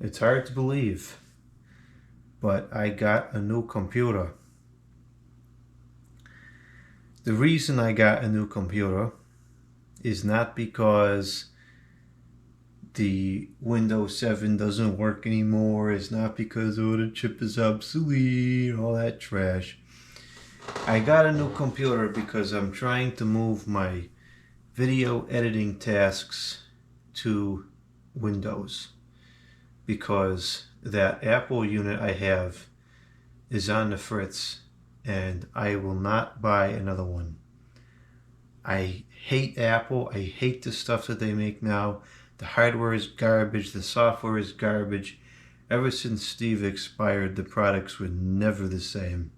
It's hard to believe, but I got a new computer. The reason I got a new computer is not because the Windows 7 doesn't work anymore. It's not because, oh, the chip is obsolete, all that trash. I got a new computer because I'm trying to move my video editing tasks to Windows, because that Apple unit I have is on the fritz and I will not buy another one. I hate Apple. I hate the stuff that they make now. The hardware is garbage. The software is garbage. Ever since Steve expired, the products were never the same.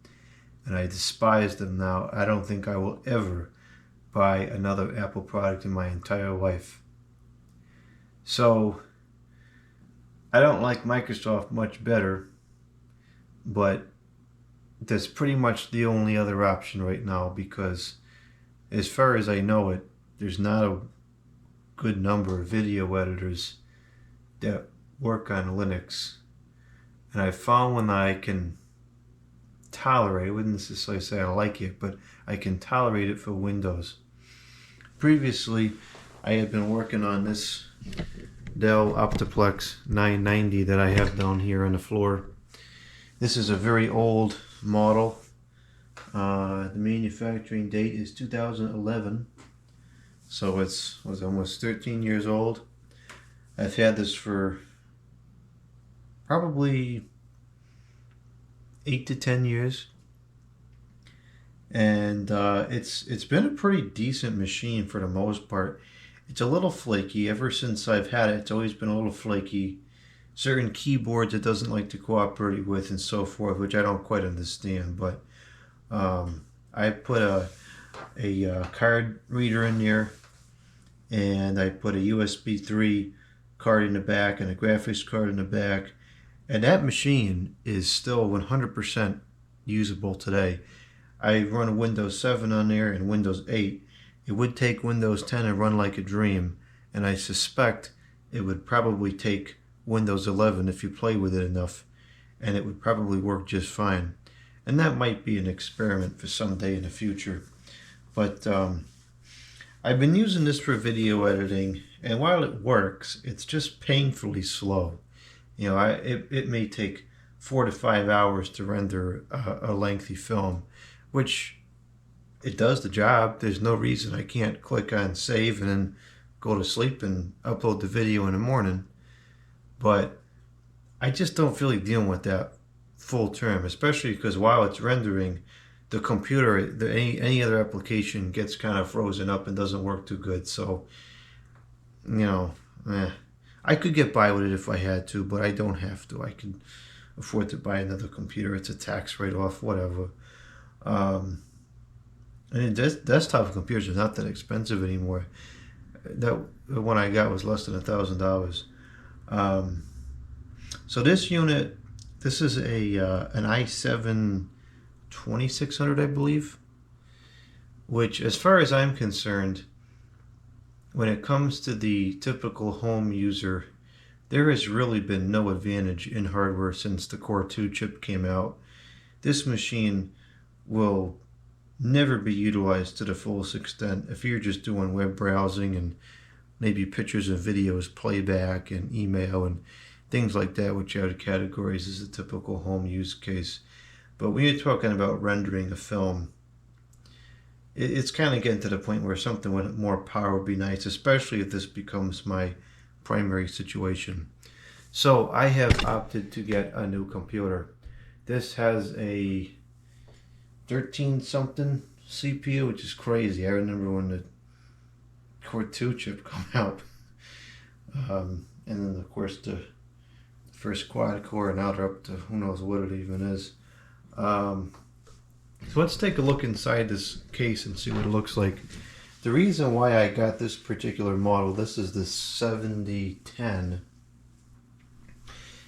And I despise them now. I don't think I will ever buy another Apple product in my entire life. So, I don't like Microsoft much better, but that's pretty much the only other option right now, because as far as I know it, there's not a good number of video editors that work on Linux. And I found one that I can tolerate. I wouldn't necessarily say I like it, but I can tolerate it for Windows. Previously, I had been working on this Dell Optiplex 990 that I have down here on the floor. This is a very old model. The manufacturing date is 2011, so it was almost 13 years old. I've had this for probably 8 to 10 years, and it's been a pretty decent machine for the most part. It's a little flaky. Ever since I've had it, it's always been a little flaky. Certain keyboards it doesn't like to cooperate with and so forth, which I don't quite understand. But I put a card reader in there, and I put a USB 3 card in the back and a graphics card in the back, and that machine is still 100% usable today. I run a Windows 7 on there and Windows 8. It would take Windows 10 and run like a dream, and I suspect it would probably take Windows 11 if you play with it enough, and it would probably work just fine. And that might be an experiment for someday in the future. But I've been using this for video editing, and while it works, it's just painfully slow. You know, it may take 4 to 5 hours to render a lengthy film, which it does the job. There's no reason I can't click on save and then go to sleep and upload the video in the morning. But I just don't feel like dealing with that full term, especially because while it's rendering, the computer, any other application gets kind of frozen up and doesn't work too good. So, you know, I could get by with it if I had to, but I don't have to. I can afford to buy another computer. It's a tax write-off, whatever. And desktop computers are not that expensive anymore. The one I got was less than $1,000. So this unit, this is an i7 2600, I believe, which, as far as I'm concerned, when it comes to the typical home user, there has really been no advantage in hardware since the Core 2 chip came out. This machine will never be utilized to the fullest extent if you're just doing web browsing and maybe pictures and videos playback and email and things like that, which I would categorize as a typical home use case. But when you're talking about rendering a film, it's kind of getting to the point where something with more power would be nice, especially if this becomes my primary situation. So I have opted to get a new computer. This has a 13 something CPU, which is crazy. I remember when the Core 2 chip came out. And then of course the first quad core, and now they're up to who knows what it even is. So let's take a look inside this case and see what it looks like. The reason why I got this particular model, this is the 7010,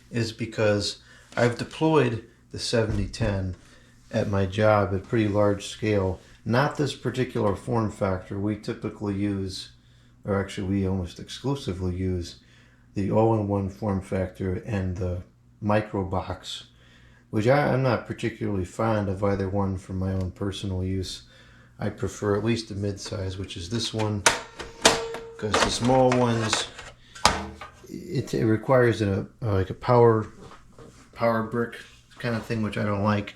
is because I've deployed the 7010 at my job at pretty large scale. Not this particular form factor. We typically use, or actually we almost exclusively use, the all-in-one form factor and the micro box, which I'm not particularly fond of either one for my own personal use. I prefer at least the mid-size, which is this one, because the small ones, it requires like a power brick kind of thing, which I don't like,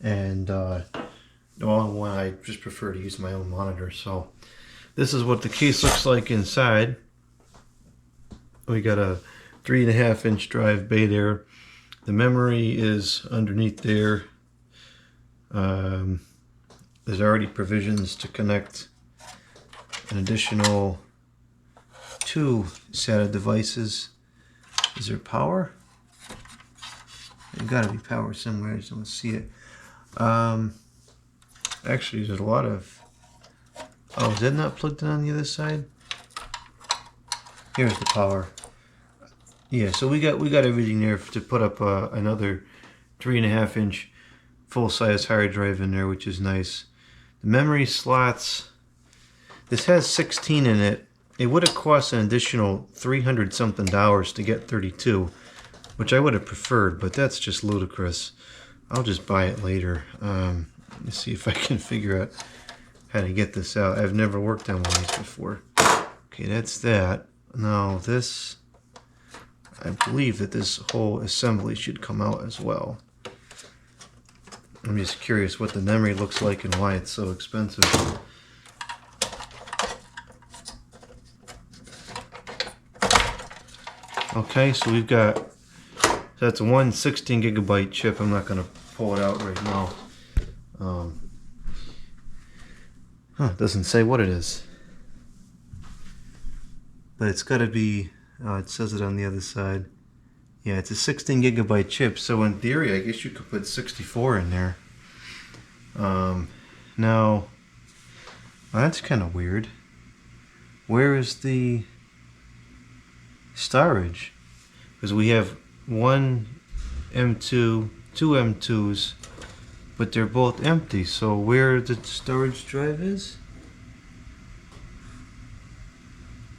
and all-in-one, I just prefer to use my own monitor. So this is what the case looks like inside. We got a 3.5-inch drive bay there. The memory is underneath there. There's already provisions to connect an additional 2 SATA devices. Is there power? There's got to be power somewhere. I just don't see it. Actually, there's a lot of... Oh, is that not plugged in on the other side? Here's the power. Yeah, so we got everything there to put up another 3.5-inch full-size hard drive in there, which is nice. The memory slots, this has 16 in it. It would have cost an additional $300 something to get 32, which I would have preferred, but that's just ludicrous. I'll just buy it later. Let's see if I can figure out how to get this out. I've never worked on one of these before. Okay, that's that. Now this, I believe that this whole assembly should come out as well. I'm just curious what the memory looks like and why it's so expensive. Okay, so we've got, so that's one 16 gigabyte chip. I'm not going to pull it out right now. It doesn't say what it is. But it's got to be, it says it on the other side. Yeah, it's a 16 gigabyte chip, so in theory, I guess you could put 64 in there. Now, well, that's kind of weird. Where is the storage? Because we have one M2, two M2s, but they're both empty, so where the storage drive is?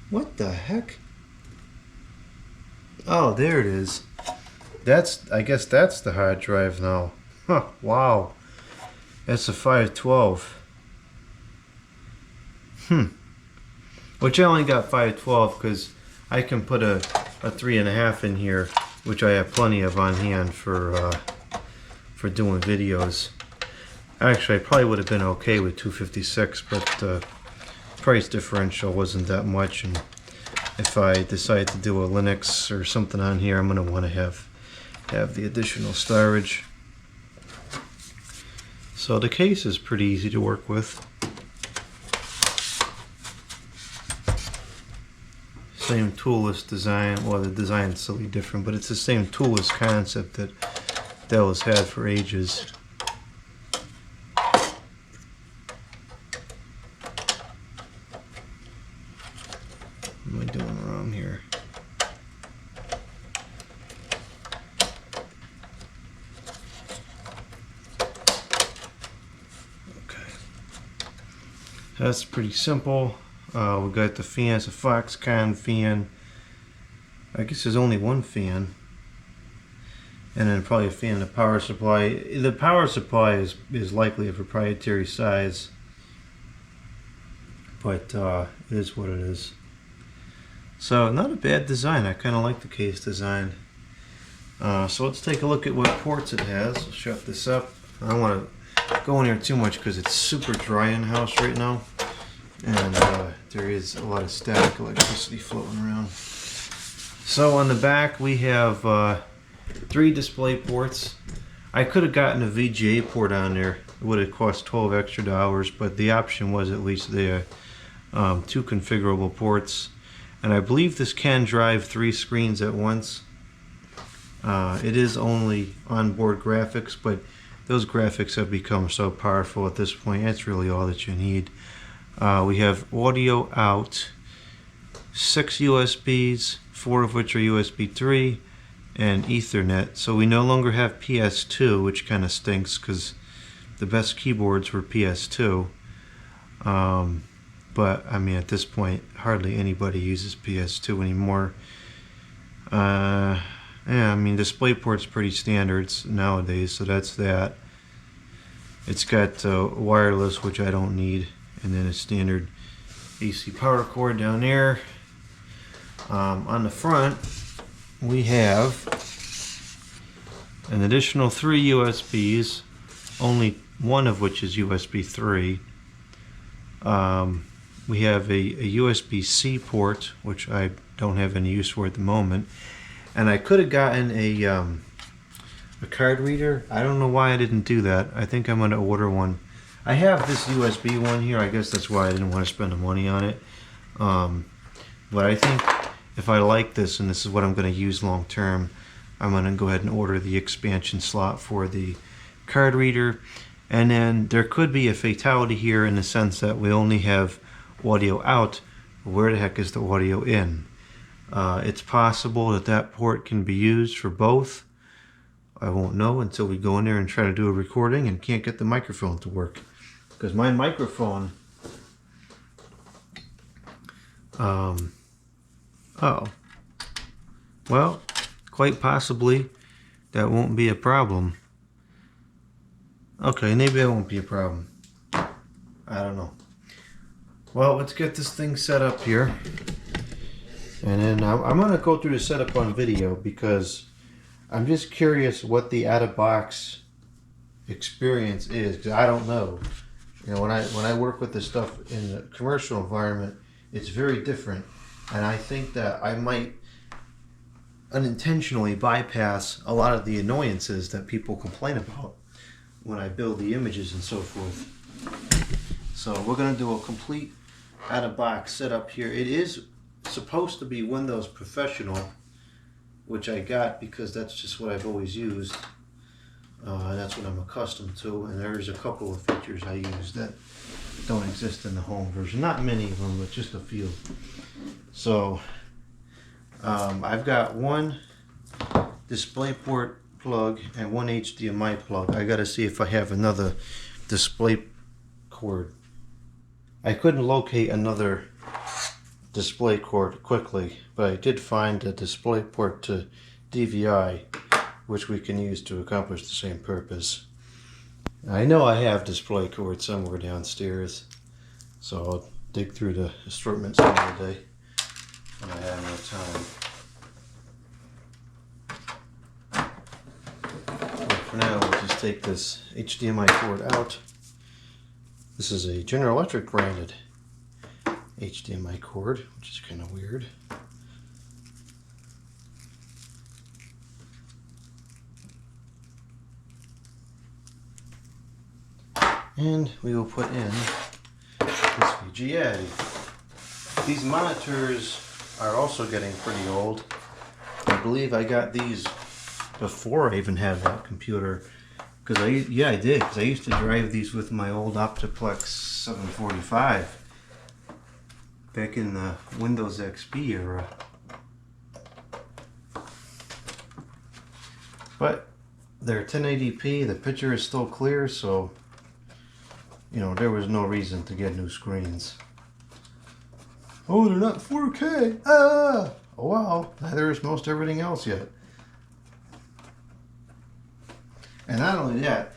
What the heck? Oh, there it is. That's, I guess that's the hard drive now. Huh, wow. That's a 512. Which I only got 512 because I can put a 3.5 in here, which I have plenty of on hand for doing videos. Actually, I probably would have been okay with 256, but the price differential wasn't that much, and if I decide to do a Linux or something on here, I'm going to want to have the additional storage. So the case is pretty easy to work with. Same toolless design. Well, the design's slightly different, but it's the same toolless concept that Dell has had for ages. What am I doing wrong here? Okay. That's pretty simple. We got the fan, it's a Foxconn fan. I guess there's only one fan. And then probably a fan in the power supply. The power supply is likely a proprietary size. But it is what it is. So not a bad design. I kind of like the case design. So let's take a look at what ports it has. I'll shut this up. I don't want to go in here too much because it's super dry in the house right now. And there is a lot of static electricity floating around. So on the back we have 3 display ports. I could have gotten a VGA port on there. It would have cost $12 extra, but the option was at least there. 2 configurable ports. And I believe this can drive 3 screens at once. It is only onboard graphics, but those graphics have become so powerful at this point. That's really all that you need. We have audio out, 6 USBs, 4 of which are USB 3, and Ethernet. So we no longer have PS2, which kind of stinks because the best keyboards were PS2. But I mean, at this point, hardly anybody uses PS2 anymore. Yeah, I mean, DisplayPort's pretty standard nowadays, so that's that. It's got wireless, which I don't need, and then a standard AC power cord down there. On the front, we have an additional 3 USBs, only one of which is USB 3. We have a USB-C port, which I don't have any use for at the moment. And I could have gotten a card reader. I don't know why I didn't do that. I think I'm going to order one. I have this USB one here. I guess that's why I didn't want to spend the money on it. But I think if I like this, and this is what I'm going to use long term, I'm going to go ahead and order the expansion slot for the card reader. And then there could be a fatality here in the sense that we only have audio out. Where the heck is the audio in? It's possible that that port can be used for both. I won't know until we go in there and try to do a recording and can't get the microphone to work. Because my microphone... oh. Well, quite possibly that won't be a problem. Okay, maybe that won't be a problem. I don't know. Well, let's get this thing set up here. And then I'm going to go through the setup on video because I'm just curious what the out-of-box experience is, because I don't know. You know, when I work with this stuff in the commercial environment, it's very different. And I think that I might unintentionally bypass a lot of the annoyances that people complain about when I build the images and so forth. So we're going to do a complete out-of-box setup here. It is supposed to be Windows Professional, which I got because that's just what I've always used. That's what I'm accustomed to, and there's a couple of features I use that don't exist in the home version. Not many of them, but just a few. So I've got one DisplayPort plug and one HDMI plug. I gotta see if I have another display cord. I couldn't locate another display cord quickly, but I did find a DisplayPort to DVI, which we can use to accomplish the same purpose. I know I have display cord somewhere downstairs, so I'll dig through the assortment some other day when I have more time. But for now, we'll just take this HDMI cord out. This is a General Electric branded HDMI cord, which is kind of weird. And we will put in this VGA. These monitors are also getting pretty old. I believe I got these before I even had that computer. Because I did. Because I used to drive these with my old Optiplex 745 back in the Windows XP era. But they're 1080p. The picture is still clear, so you know, there was no reason to get new screens. Oh, they're not 4K. Ah! Oh, wow. Neither is most everything else yet. And not only that,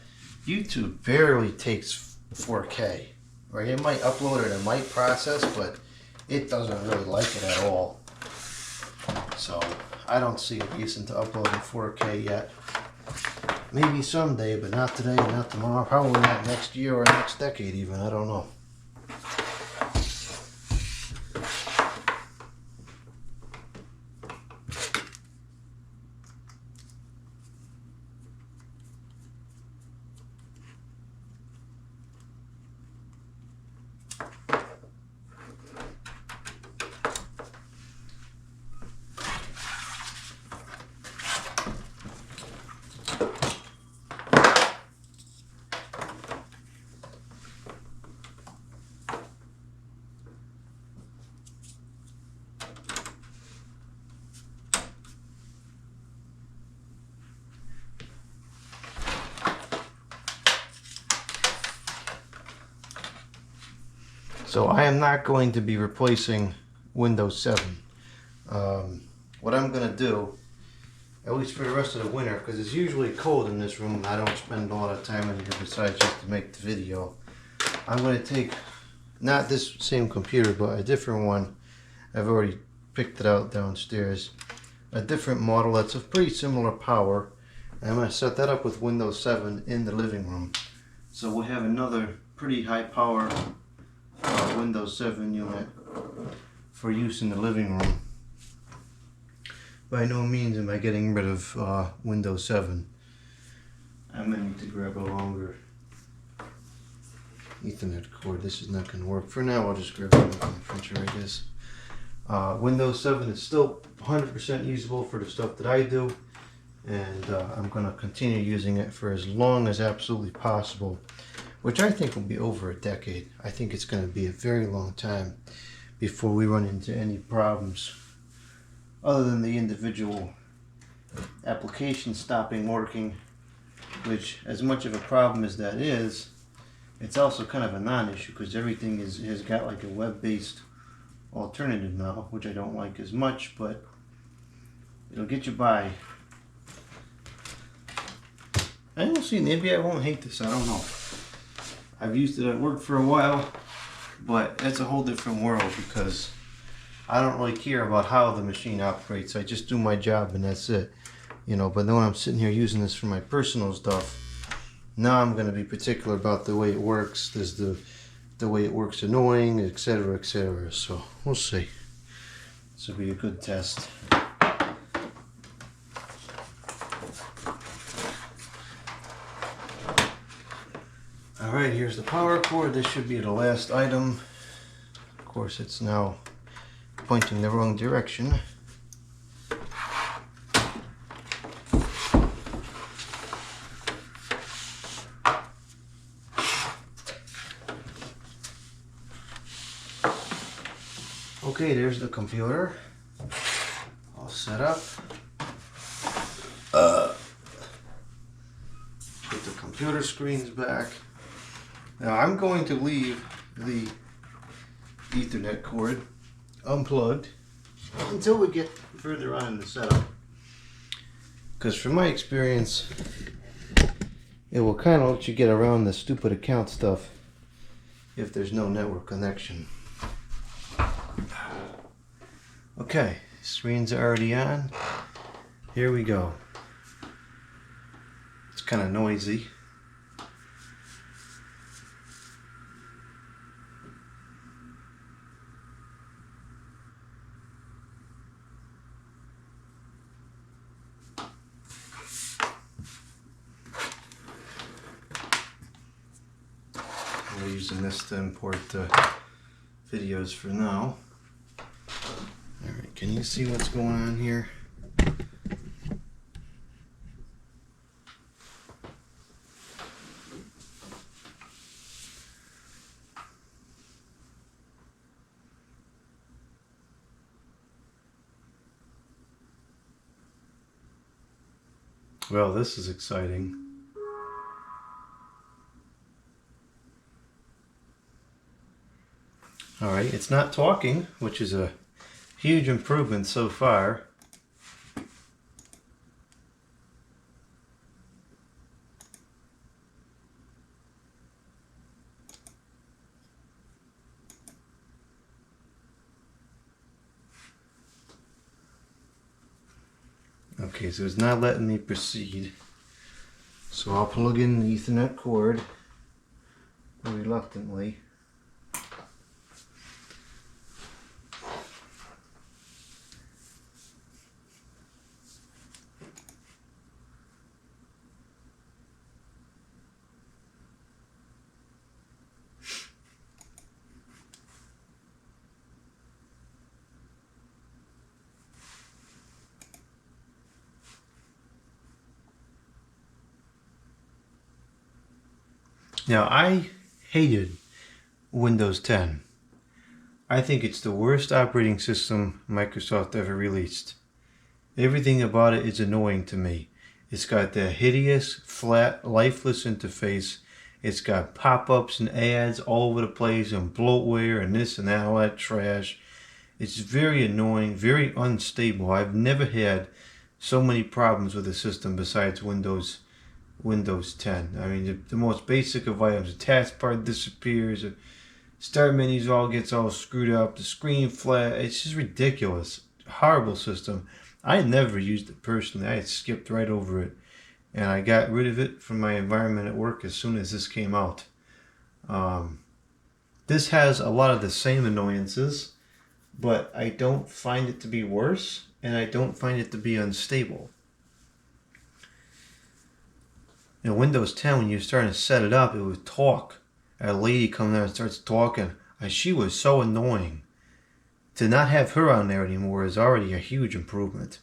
YouTube barely takes 4K. Right? It might upload it, it might process, but it doesn't really like it at all. So I don't see a reason to upload in 4K yet. Maybe someday, but not today, not tomorrow, probably not next year or next decade even, I don't know. So I am not going to be replacing Windows 7. what I'm gonna do, at least for the rest of the winter, because it's usually cold in this room and I don't spend a lot of time in here besides just to make the video. I'm gonna take, not this same computer, but a different one. I've already picked it out downstairs. A different model that's of pretty similar power. I'm gonna set that up with Windows 7 in the living room. So we'll have another pretty high power Windows 7 unit for use in the living room. By no means am I getting rid of Windows 7. I'm gonna need to grab a longer Ethernet cord. This is not gonna work. For now, I'll just grab it from the printer, I guess. Windows 7 is still 100% usable for the stuff that I do, and I'm gonna continue using it for as long as absolutely possible, which I think will be over a decade. I think it's gonna be a very long time before we run into any problems other than the individual application stopping working, which, as much of a problem as that is, it's also kind of a non-issue because everything has got like a web-based alternative now, which I don't like as much, but it'll get you by. And we'll see, maybe I won't hate this, I don't know. I've used it at work for a while, but that's a whole different world because I don't really care about how the machine operates. I just do my job and that's it. You know, but then when I'm sitting here using this for my personal stuff, now I'm going to be particular about the way it works. There's the way it works annoying, etc., etc. So we'll see. This will be a good test. Alright, here's the power cord. This should be the last item. Of course, it's now pointing the wrong direction. Okay, there's the computer all set up. Put the computer screens back. Now I'm going to leave the Ethernet cord unplugged until we get further on in the setup, because from my experience it will kind of let you get around the stupid account stuff if there's no network connection. Okay, screens are already on. Here we go. It's kind of noisy. We're using this to import videos for now. Alright, can you see what's going on here? Well, this is exciting. Alright, it's not talking, which is a huge improvement so far. Okay, so it's not letting me proceed. So I'll plug in the Ethernet cord reluctantly. Now, I hated Windows 10. I think it's the worst operating system Microsoft ever released. Everything about it is annoying to me. It's got that hideous, flat, lifeless interface. It's got pop-ups and ads all over the place and bloatware and this and that, all that trash. It's very annoying, very unstable. I've never had so many problems with the system besides Windows 10. I mean, the most basic of items, the taskbar disappears, the start menus all gets all screwed up, the screen flat. It's just ridiculous. Horrible system. I never used it personally. I had skipped right over it, and I got rid of it from my environment at work as soon as this came out. This has a lot of the same annoyances, but I don't find it to be worse, and I don't find it to be unstable. In Windows 10, when you're starting to set it up, it would talk. A lady comes there and starts talking, and she was so annoying. To not have her on there anymore is already a huge improvement.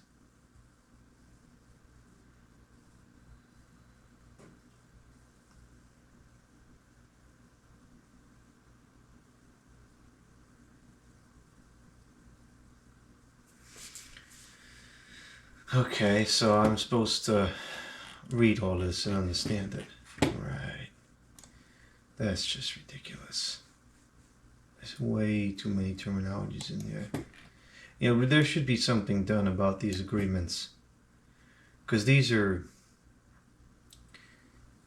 Okay, so I'm supposed to read all this and understand it. Right. That's just ridiculous. There's way too many terminologies in there. You know, there should be something done about these agreements. Because these are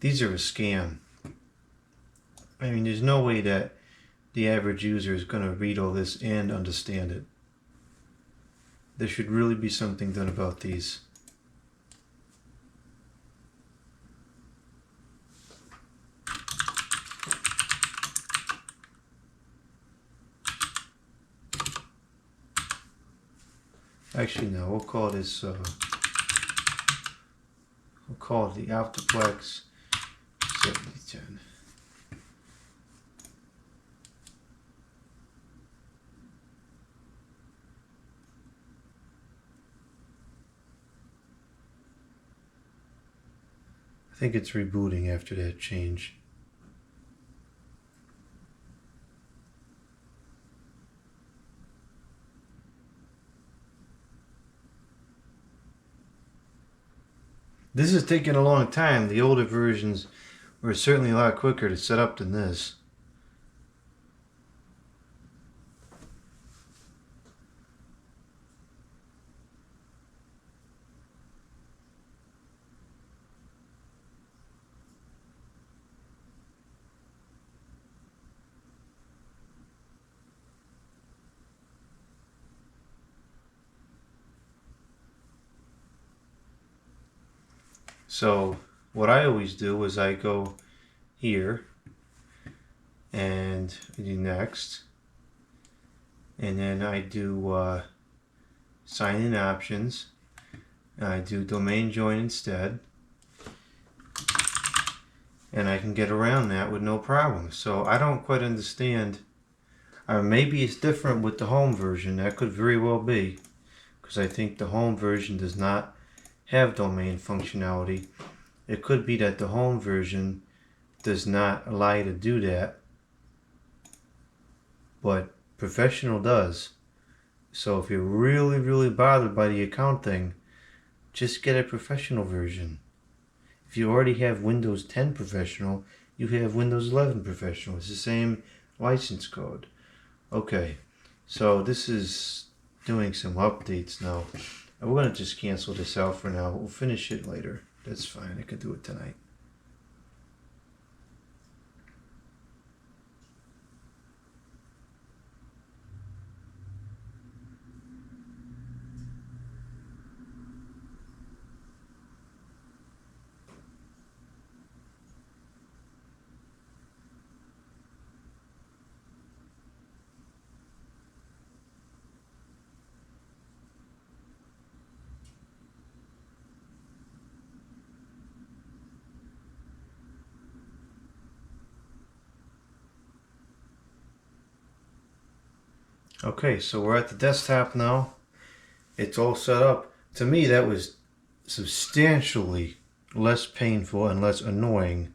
a scam. I mean, there's no way that the average user is going to read all this and understand it. There should really be something done about these. Actually, no, we'll call this, we'll call it the Optiplex 7010. I think it's rebooting after that change. This is taking a long time. The older versions were certainly a lot quicker to set up than this. So what I always do is I go here and I do next, and then I do sign in options, and I do domain join instead, and I can get around that with no problem. So I don't quite understand. Maybe it's different with the home version. That could very well be, because I think the home version does not have domain functionality. It could be that the home version does not allow you to do that, but professional does. So if you're really bothered by the account thing, just get a professional version. If you already have Windows 10 professional, you have Windows 11 professional. It's the same license code. Okay, so this is doing some updates now. We're going to just cancel this out for now. We'll finish it later. That's fine. I can do it tonight. Okay, so we're at the desktop now. It's all set up. To me, that was substantially less painful and less annoying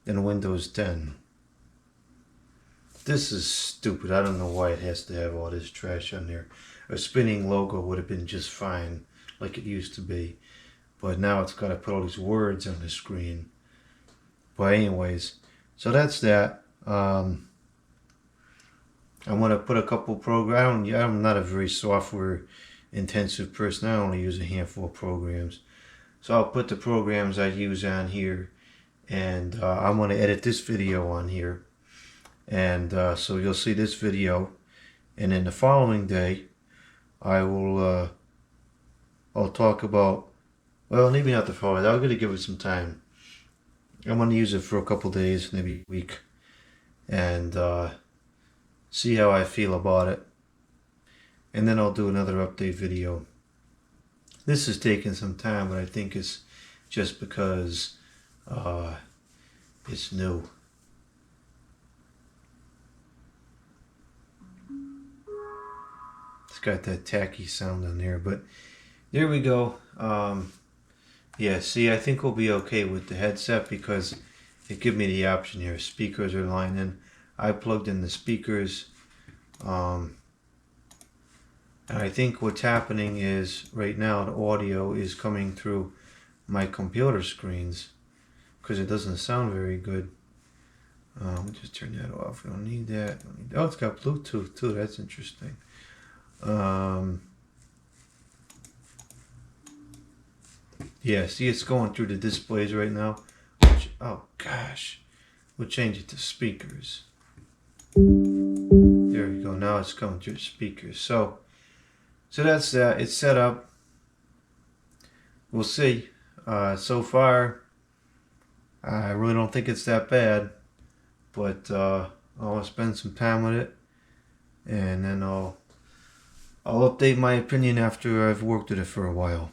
than Windows 10. This is stupid. I don't know why it has to have all this trash on there. A spinning logo would have been just fine, like it used to be. But now it's got to put all these words on the screen. But anyways, so that's that. I'm gonna put a couple programs. I'm not a very software intensive person. I only use a handful of programs. So I'll put the programs I use on here, and I'm gonna edit this video on here. And so you'll see this video, and then the following day I'll talk about, well, maybe not the following. I'm gonna give it some time. I'm gonna use it for a couple days, maybe a week, and see how I feel about it. And then I'll do another update video. This is taking some time, but I think it's just because it's new. It's got that tacky sound on there, but there we go. Yeah, see, I think we'll be okay with the headset because it gives me the option here. Speakers are lined in. I plugged in the speakers. And I think what's happening is right now the audio is coming through my computer screens because it doesn't sound very good. We'll just turn that off. We don't need that. Oh, it's got Bluetooth too. That's interesting. Yeah, see, it's going through the displays right now. Oh gosh, we'll change it to speakers. There we go. Now it's coming through speakers. So that's that. It's set up. We'll see. So far, I really don't think it's that bad, but I'll spend some time with it, and then I'll update my opinion after I've worked with it for a while.